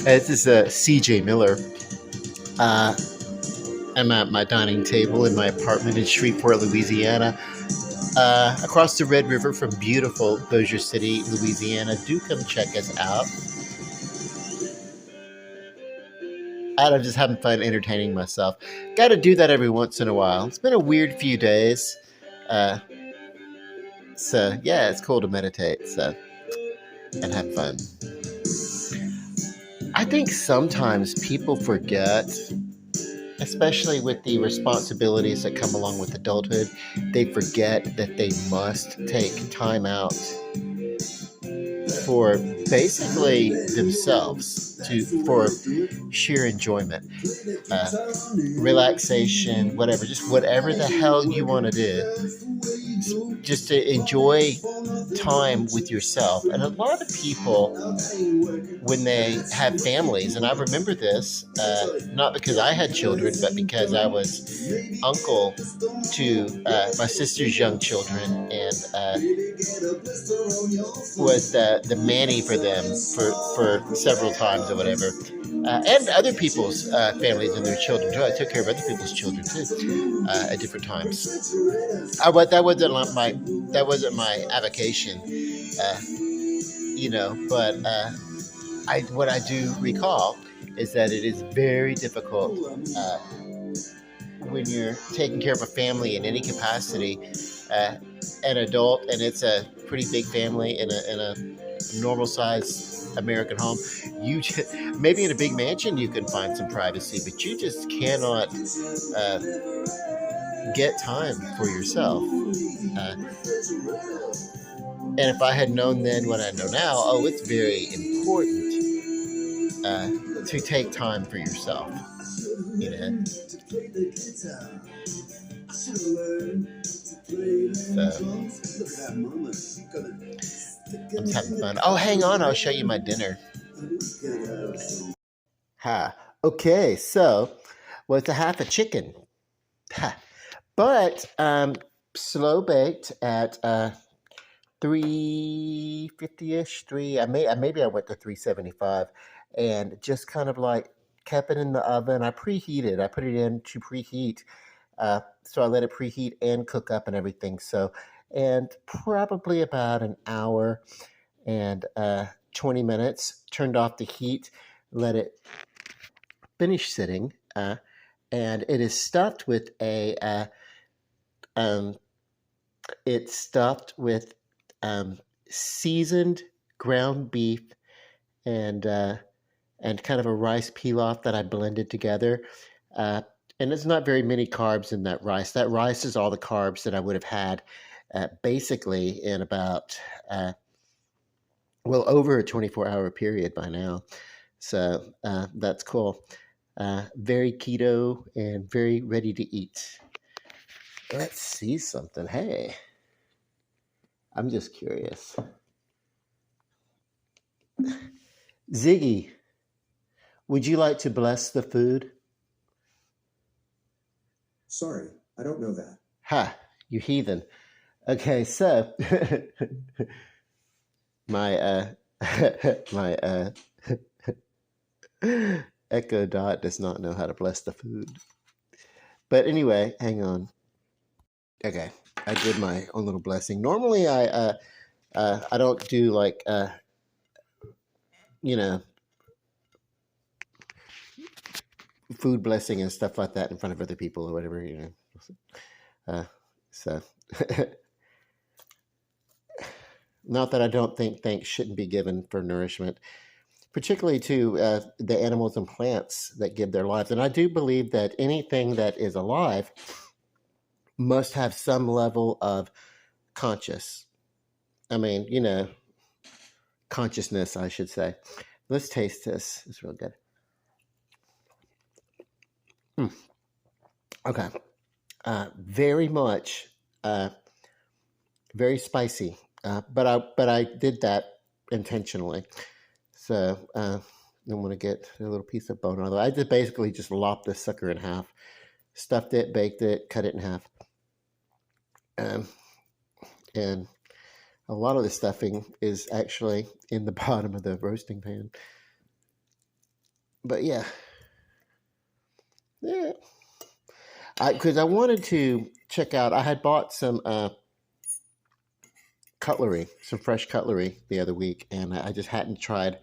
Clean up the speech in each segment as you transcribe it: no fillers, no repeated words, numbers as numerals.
This is CJ Miller. Uh, I'm at my dining table in my apartment in Shreveport, Louisiana, across the Red River from beautiful Bossier City, Louisiana. Do come check us out. I'm just having fun entertaining myself. Got to do that every once in a while. It's been a weird few days. Uh, so, yeah, it's cool to meditate and have fun. I think sometimes people forget, especially with the responsibilities that come along with adulthood, they forget that they must take time out for basically themselves for sheer enjoyment, uh, relaxation, whatever, just whatever the hell you want to do, just to enjoy time with yourself. And a lot of people, when they have families, and I remember this, not because I had children, but because I was uncle to my sister's young children, and was the manny for them for several times or whatever. And other people's families and their children too. I took care of other people's children too at different times. But that wasn't my avocation, uh, But what I do recall is that it is very difficult when you're taking care of a family in any capacity, an adult, and it's a pretty big family in a normal size American home. You just, maybe in a big mansion you can find some privacy, but you just cannot uh, get time for yourself. And if I had known then what I know now, it's very important to take time for yourself. You know. So, I'm having fun. Oh, hang on, I'll show you my dinner. Ha. Okay, so it's a half a chicken. Ha. But slow baked at 350-ish, maybe I went to 375, and just kind of like kept it in the oven. I preheated. I put it in to preheat. So I let it preheat and cook up and everything. So, and probably about an hour and 20 minutes. Turned off the heat, let it finish sitting, and it is stuffed with um, it's stuffed with seasoned ground beef and kind of a rice pilaf that I blended together. Uh, and there's not very many carbs in that rice. That rice is all the carbs that I would have had basically in about, over a 24-hour period by now. So that's cool. Very keto and very ready to eat. Let's see something. Hey, I'm just curious. Ziggy, would you like to bless the food? Sorry, I don't know that. Ha, you heathen. Okay, so my my Echo Dot does not know how to bless the food. But anyway, hang on. Okay, I did my own little blessing. Normally, I don't do like you know food blessing and stuff like that in front of other people or whatever, so not that I don't think thanks shouldn't be given for nourishment, particularly to the animals and plants that give their lives. And I do believe that anything that is alive must have some level of consciousness, I should say. Let's taste this. It's real good. Okay. Very much, very spicy, but I did that intentionally. So I want to get a little piece of bone. Although I just basically just lopped this sucker in half, stuffed it, baked it, cut it in half, and a lot of the stuffing is actually in the bottom of the roasting pan. But yeah, yeah. Because I wanted to check out. I had bought some cutlery, some fresh cutlery the other week, and I just hadn't tried.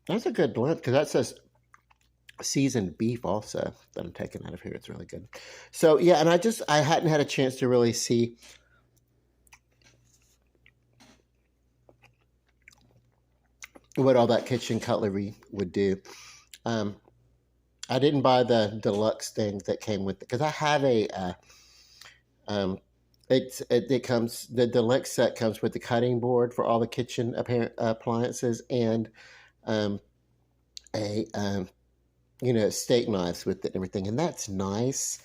That's a good blend because that says seasoned beef also that I'm taking out of here. It's really good. So yeah, and I hadn't had a chance to really see what all that kitchen cutlery would do. Um, I didn't buy the deluxe thing that came with it because I have a. Um, it comes the deluxe set comes with the cutting board for all the kitchen appliances and um, a steak knives with it and everything, and that's nice.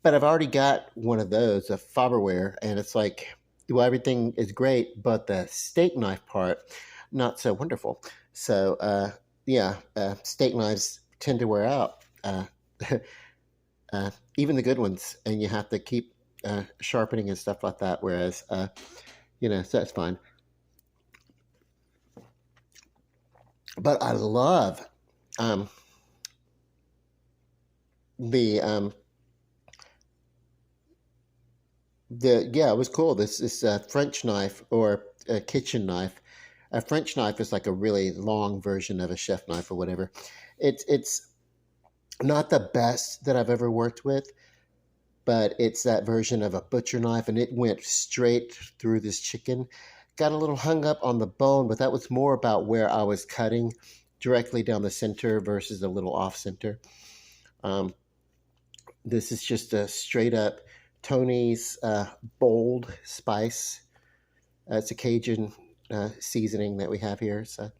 But I've already got one of those, a Faberware, and it's like, well, everything is great, but the steak knife part, not so wonderful. So, yeah, steak knives tend to wear out, even the good ones, and you have to keep sharpening and stuff like that. Whereas, so that's fine. But I love um, the yeah, it was cool. This French knife or a kitchen knife. A French knife is like a really long version of a chef knife or whatever. It's not the best that I've ever worked with, but it's that version of a butcher knife, and it went straight through this chicken. Got a little hung up on the bone, but that was more about where I was cutting directly down the center versus a little off center. Um, this is just a straight up Tony's bold spice. It's a Cajun seasoning that we have here. So,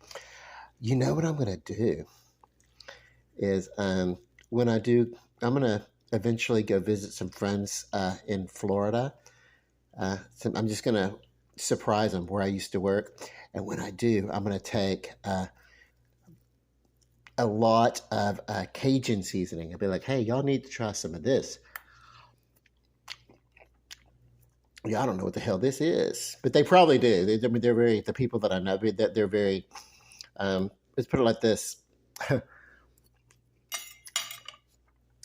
you know what I'm going to do is when I do, I'm going to eventually go visit some friends in Florida. So I'm just going to surprise them where I used to work. And when I do, I'm going to take a lot of Cajun seasoning. I'll be like, hey, y'all need to try some of this. Yeah, I don't know what the hell this is, but they probably do. I mean, they're very, the people that I know, that they're very, let's put it like this.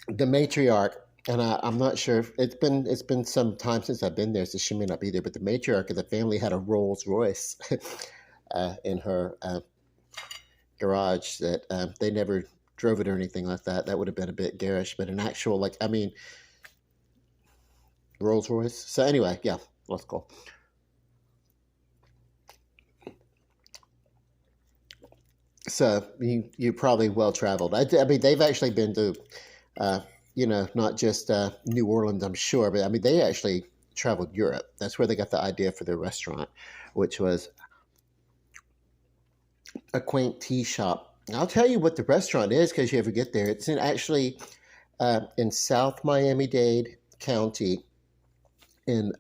The matriarch, and I'm not sure if it's been some time since I've been there, so she may not be there, but the matriarch of the family had a Rolls Royce in her garage that they never drove it or anything like that. That would have been a bit garish, but an actual, like, I mean, Rolls Royce. So anyway, yeah, that's cool. So you're probably well traveled. I mean, they've actually been to, not just New Orleans, I'm sure, but I mean, they actually traveled Europe. That's where they got the idea for their restaurant, which was a quaint tea shop. I'll tell you what the restaurant is because you ever get there. It's actually in South Miami-Dade County in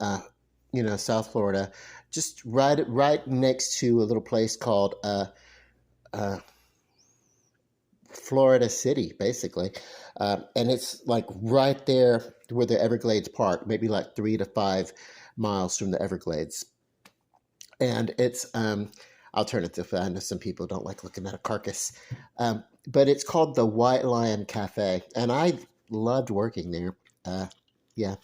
South Florida, just right next to a little place called uh, Florida City, basically, and it's like right there where the Everglades Park, maybe like 3 to 5 miles from the Everglades, and it's alternative. I know some people don't like looking at a carcass, but it's called the White Lion Cafe, and I loved working there. Yeah.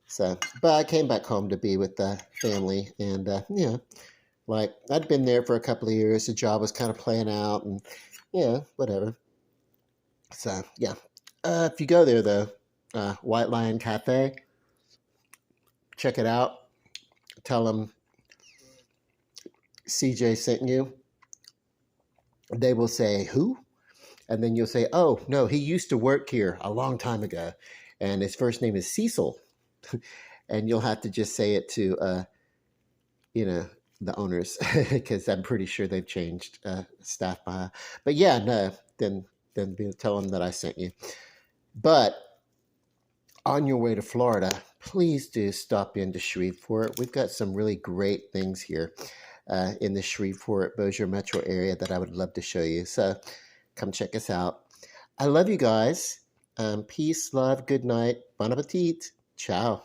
So, but I came back home to be with the family, and like I'd been there for a couple of years. The job was kind of playing out, and whatever. So, yeah, if you go there though, White Lion Cafe, check it out. Tell them CJ sent you. They will say who, and then you'll say, "Oh no, he used to work here a long time ago, and his first name is Cecil." And you'll have to just say it to the owners because I'm pretty sure they've changed staff by. But yeah, no, then tell them that I sent you. But on your way to Florida, please do stop into Shreveport. We've got some really great things here in the Shreveport Bossier metro area that I would love to show you. So come check us out. I love you guys. Peace, love, good night, bon appetit. Ciao.